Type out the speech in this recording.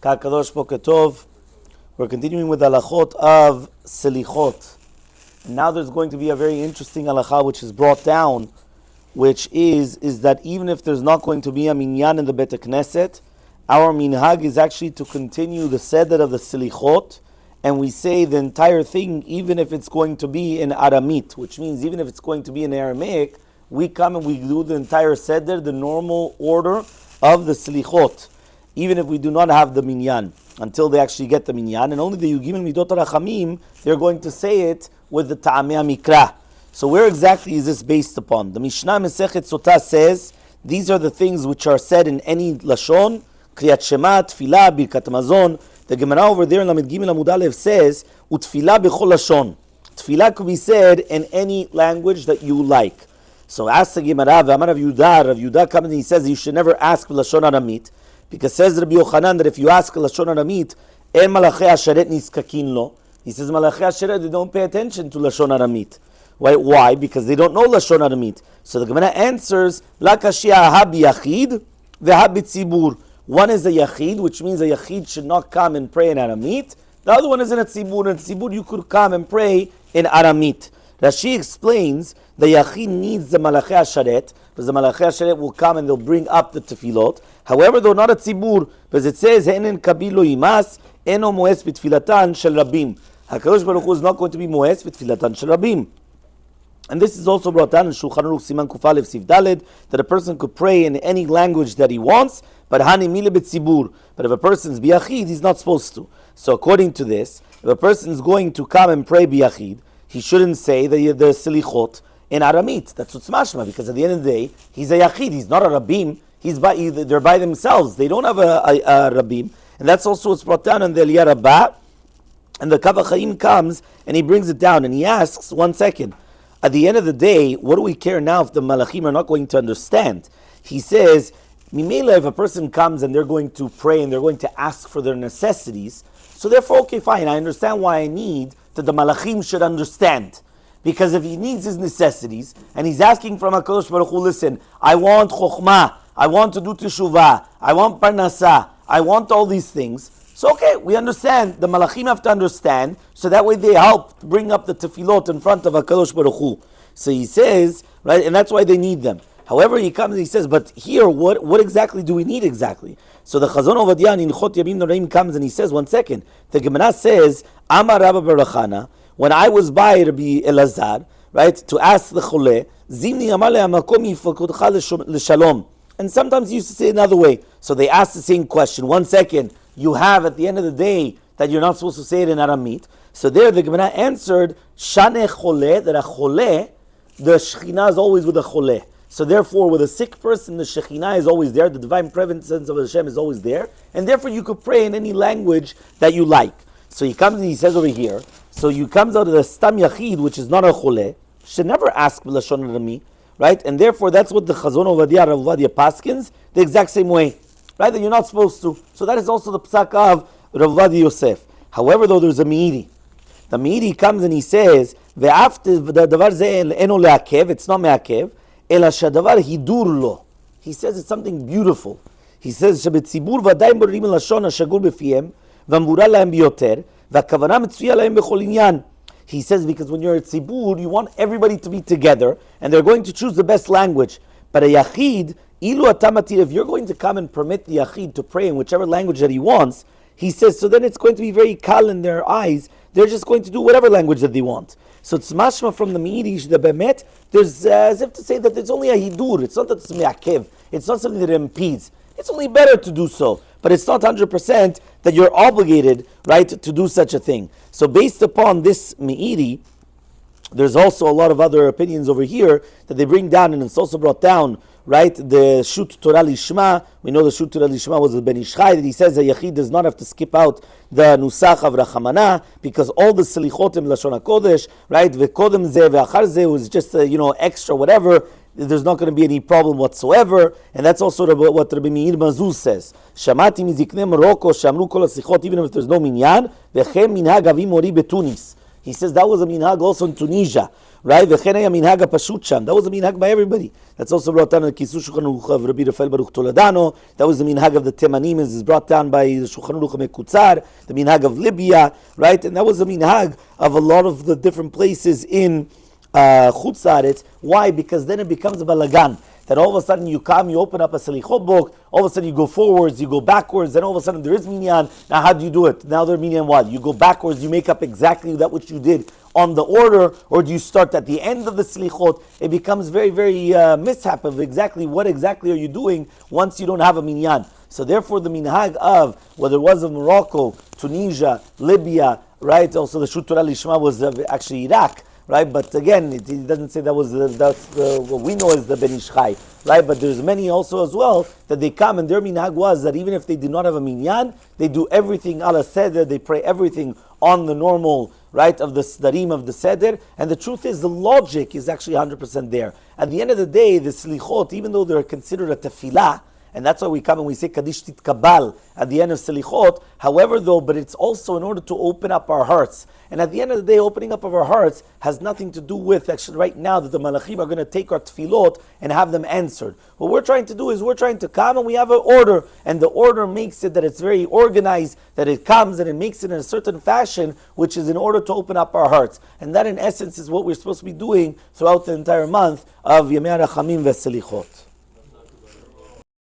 Kakadosh Bokatov. We're continuing with the halachot of Selihot. And now there's going to be a very interesting halacha which is brought down, which is that even if there's not going to be a minyan in the Bet Knesset, our minhag is actually to continue the seder of the Selihot, and we say the entire thing, even if it's going to be in Aramit, which means even if it's going to be in Aramaic, we come and we do the entire seder, the normal order of the Selihot, even if we do not have the minyan, until they actually get the minyan. And only the Yugim and Midot HaRachamim, they're going to say it with the Ta'amei HaMikra. So where exactly is this based upon? The Mishnah Masechet Sotah says, these are the things which are said in any Lashon, Kriyat Shema, Tfilah, Birkat Hamazon. The Gemara over there in Lamed Gimel Amud Aleph says, Utfilah b'chol Lashon. Tfilah could be said in any language that you like. So ask the Gemara, V'amar Rav Yudah comes and he says you should never ask Lashon Aramit, because says Rabbi Yochanan that if you ask Lashon Aramit, En Malachei Asharet Niskakin Lo. He says Malachei Asharet, they don't pay attention to Lashon Aramit. Why? Because they don't know Lashon Aramit. So the Gemara answers, La Kashia Ha B'Yachid V'ha B'Tzibur. One is a Yachid, which means a Yachid should not come and pray in Aramit. The other one is in a Tzibur. In Tzibur you could come and pray in Aramit. Rashi explains the Yachid needs the Malachei Asharet, because the Malachei Asharet will come and they'll bring up the tefillot. However, though not a tzibur, because it says, He'enen kabilo imas, eno moes b'tfilatan shel rabim. HaKadosh Baruch Hu is not going to be moes b'tfilatan shel rabim. And this is also brought down in Shulchan Aruch Siman Kuf Aleph Sif Daled, that a person could pray in any language that he wants, but hani mile b'tzibur. But if a person's biyachid, he's not supposed to. So according to this, if a person is going to come and pray biyachid, he shouldn't say the Selichot in Aramit. That's what's mashma, because at the end of the day, he's a Yachid, he's not a Rabim, they're by themselves, they don't have a Rabim. And that's also what's brought down in the Eliyah Rabbah. And the Kav HaChaim comes and he brings it down and he asks, 1 second, at the end of the day, what do we care now if the Malachim are not going to understand? He says, Mimela, if a person comes and they're going to pray and they're going to ask for their necessities, so therefore, okay, fine, I understand why I need that the Malachim should understand. Because if he needs his necessities, and he's asking from HaKadosh Baruch Hu, listen, I want Chokhmah, I want to do Teshuvah, I want Parnasah, I want all these things. So okay, we understand, the Malachim have to understand, so that way they help bring up the tefillot in front of HaKadosh Baruch Hu. So he says, right, and that's why they need them. However, he comes and he says, but here, what exactly do we need exactly? So the Chazon Ovadiah in Chot Yamim Noraim comes and he says, 1 second, the Gemara says, Amar Rabba Barachana, when I was by Rabbi Elazar, right, to ask the Choleh, Zimni Amar le'amakom yifakudcha l'shalom. And sometimes he used to say it another way. So they asked the same question. 1 second, you have at the end of the day that you're not supposed to say it in Aramit. So there the Gemara answered, Shaneh Choleh, that a Choleh, the Shekhinah is always with a Choleh. So therefore, with a sick person, the Shekhinah is always there, the divine presence of Hashem is always there, and therefore you could pray in any language that you like. So he comes and he says over here, so you comes out of the Stam Yachid, which is not a Choleh, should never ask B'lashon Rami, right? And therefore that's what the Chazon Ovadiah, Rav Ovadia paskins, the exact same way, right? That you're not supposed to. So that is also the psak of Rav Ovadia Yosef. However, though, there's a Meiri. The Meiri comes and he says, Ve'afte davar zeh eno le'akev, it's not me'akev, Ela shadavar hidur lo. He says it's something beautiful. He says shebetzibur v'adayim borim lashon hashagur b'fiem v'amvura lahem biyoter v'akavana metzuya lahem b'chol inyan. He says because when you're at tzibur, you want everybody to be together and they're going to choose the best language. But a yachid, ilu atamatir, if you're going to come and permit the yachid to pray in whichever language that he wants, he says, so then it's going to be very kal in their eyes. They're just going to do whatever language that they want. So it's mashma from the Meirish, the Bemet, there's as if to say that it's only a hidur, it's not that it's me'akev, it's not something that impedes. It's only better to do so, but it's not 100% that you're obligated, right, to do such a thing. So based upon this Meiri, there's also a lot of other opinions over here that they bring down, and it's also brought down, right, the Shut Torah Lishma. We know the Shut Torah Lishma was the Ben Ishchai, that he says that Yachid does not have to skip out the Nusach of Rachamana, because all the Selichotim Lashon HaKodesh, right, Vekodem Zeh Ve'achar Zeh was just extra whatever, there's not going to be any problem whatsoever. And that's also what Rabbi Meir Mazuz says. Shamati mizikne Morocco, Shamru kol hasichot, even if there's no minyan, Vechem minhag avi mori betunis. He says that was a minhag also in Tunisia, right? V'chen haya minhag hapashut sham. That was a minhag by everybody. That's also brought down in the Kisu Shulchan Aruch of Rabbi Rafael Baruch Toledano. That was the minhag of the Temanim, is brought down by the Shulchan Aruch Mekutzar, the minhag of Libya, right? And that was the minhag of a lot of the different places in Chutz La'aretz. Why? Because then it becomes a balagan. That all of a sudden you come, you open up a Selihot book, all of a sudden you go forwards, you go backwards, then all of a sudden there is miniyan. Now how do you do it? Now there miniyan what? You go backwards, you make up exactly that which you did on the order, or do you start at the end of the Selihot? It becomes very, very mishap of exactly what exactly are you doing once you don't have a minyan. So therefore the minhag of, whether it was of Morocco, Tunisia, Libya, right? Also the Shut Torah Lishma was actually Iraq. Right, but again, it doesn't say that was what we know as the Ben Ish Chai, right? But there's many also as well that they come, and their minhag was that even if they did not have a minyan, they do everything ala seder, they pray everything on the normal, right, of the sdarim of the seder. And the truth is, the logic is actually 100% there. At the end of the day, the slichot, even though they're considered a tefillah, and that's why we come and we say Kaddish Titkabal at the end of Selihot. However, though, but it's also in order to open up our hearts. And at the end of the day, opening up of our hearts has nothing to do with actually right now that the Malachim are going to take our tefillot and have them answered. What we're trying to do is we're trying to come and we have an order, and the order makes it that it's very organized, that it comes and it makes it in a certain fashion, which is in order to open up our hearts. And that in essence is what we're supposed to be doing throughout the entire month of Yemei HaRachamim VeSelichot.